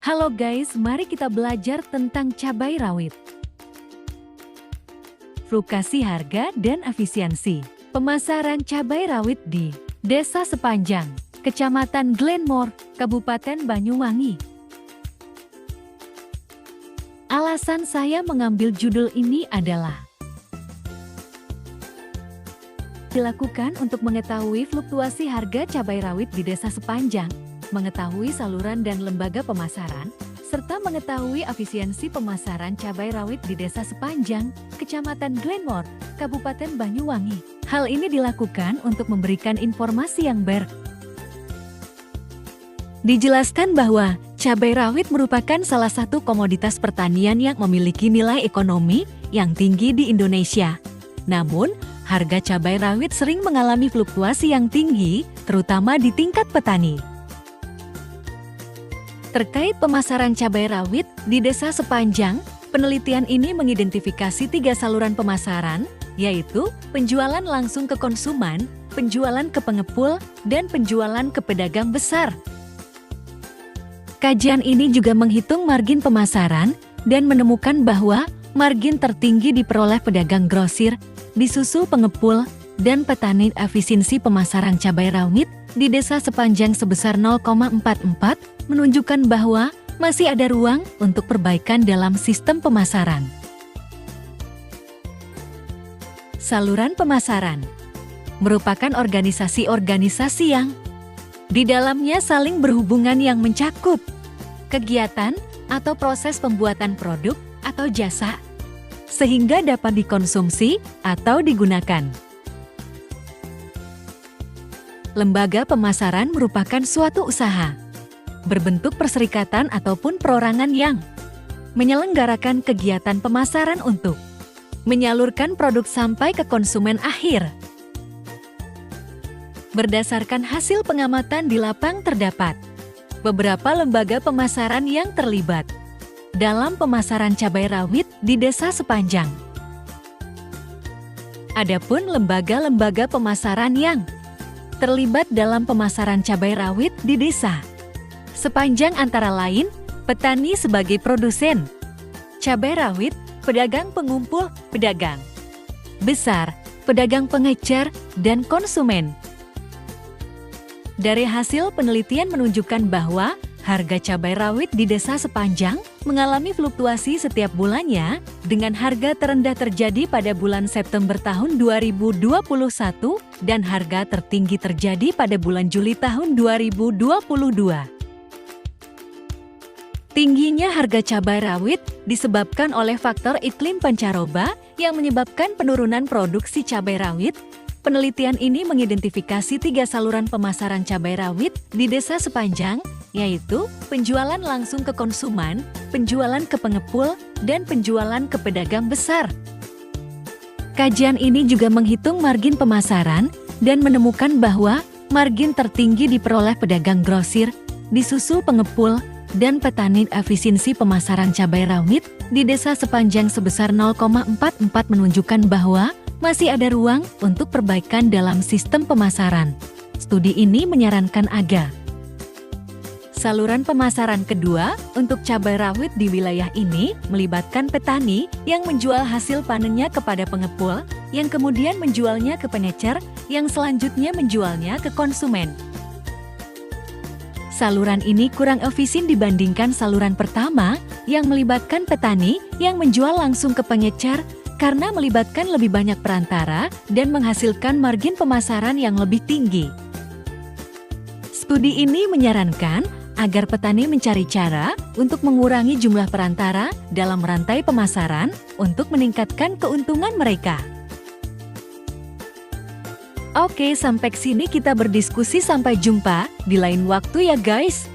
Halo guys, mari kita belajar tentang cabai rawit. Fluktuasi harga dan efisiensi. Pemasaran cabai rawit di Desa Sepanjang, Kecamatan Glenmore, Kabupaten Banyuwangi. Alasan saya mengambil judul ini adalah dilakukan untuk mengetahui fluktuasi harga cabai rawit di Desa Sepanjang, mengetahui saluran dan lembaga pemasaran, serta mengetahui efisiensi pemasaran cabai rawit di Desa Sepanjang, Kecamatan Glenmore, Kabupaten Banyuwangi. Hal ini dilakukan untuk memberikan informasi yang dijelaskan bahwa cabai rawit merupakan salah satu komoditas pertanian yang memiliki nilai ekonomi yang tinggi di Indonesia. Namun, harga cabai rawit sering mengalami fluktuasi yang tinggi, terutama di tingkat petani. Terkait pemasaran cabai rawit di Desa Sepanjang, penelitian ini mengidentifikasi 3 saluran pemasaran, yaitu penjualan langsung ke konsumen, penjualan ke pengepul, dan penjualan ke pedagang besar. Kajian ini juga menghitung margin pemasaran dan menemukan bahwa margin tertinggi diperoleh pedagang grosir, disusul pengepul, dan petani. Efisiensi pemasaran cabai rawit di Desa Sepanjang sebesar 0,44 menunjukkan bahwa masih ada ruang untuk perbaikan dalam sistem pemasaran. Saluran pemasaran merupakan organisasi-organisasi yang di dalamnya saling berhubungan yang mencakup kegiatan atau proses pembuatan produk atau jasa, sehingga dapat dikonsumsi atau digunakan. Lembaga pemasaran merupakan suatu usaha berbentuk perserikatan ataupun perorangan yang menyelenggarakan kegiatan pemasaran untuk menyalurkan produk sampai ke konsumen akhir. Berdasarkan hasil pengamatan di lapang terdapat beberapa lembaga pemasaran yang terlibat dalam pemasaran cabai rawit di Desa Sepanjang. Adapun lembaga-lembaga pemasaran yang terlibat dalam pemasaran cabai rawit di Desa Sepanjang antara lain, petani sebagai produsen cabai rawit, pedagang pengumpul, pedagang besar, pedagang pengecer, dan konsumen. Dari hasil penelitian menunjukkan bahwa harga cabai rawit di Desa Sepanjang mengalami fluktuasi setiap bulannya, dengan harga terendah terjadi pada bulan September tahun 2021 dan harga tertinggi terjadi pada bulan Juli tahun 2022. Tingginya harga cabai rawit disebabkan oleh faktor iklim pancaroba yang menyebabkan penurunan produksi cabai rawit. Penelitian ini mengidentifikasi 3 saluran pemasaran cabai rawit di Desa Sepanjang, yaitu penjualan langsung ke konsumen, penjualan ke pengepul, dan penjualan ke pedagang besar. Kajian ini juga menghitung margin pemasaran dan menemukan bahwa margin tertinggi diperoleh pedagang grosir, disusul pengepul, dan petani. Efisiensi pemasaran cabai rawit di Desa Sepanjang sebesar 0,44 menunjukkan bahwa masih ada ruang untuk perbaikan dalam sistem pemasaran. Studi ini menyarankan agar saluran pemasaran kedua untuk cabai rawit di wilayah ini melibatkan petani yang menjual hasil panennya kepada pengepul, yang kemudian menjualnya ke pengecer, yang selanjutnya menjualnya ke konsumen. Saluran ini kurang efisien dibandingkan saluran pertama yang melibatkan petani yang menjual langsung ke pengecer karena melibatkan lebih banyak perantara dan menghasilkan margin pemasaran yang lebih tinggi. Studi ini menyarankan agar petani mencari cara untuk mengurangi jumlah perantara dalam rantai pemasaran untuk meningkatkan keuntungan mereka. Oke, sampai sini kita berdiskusi. Sampai jumpa di lain waktu ya guys.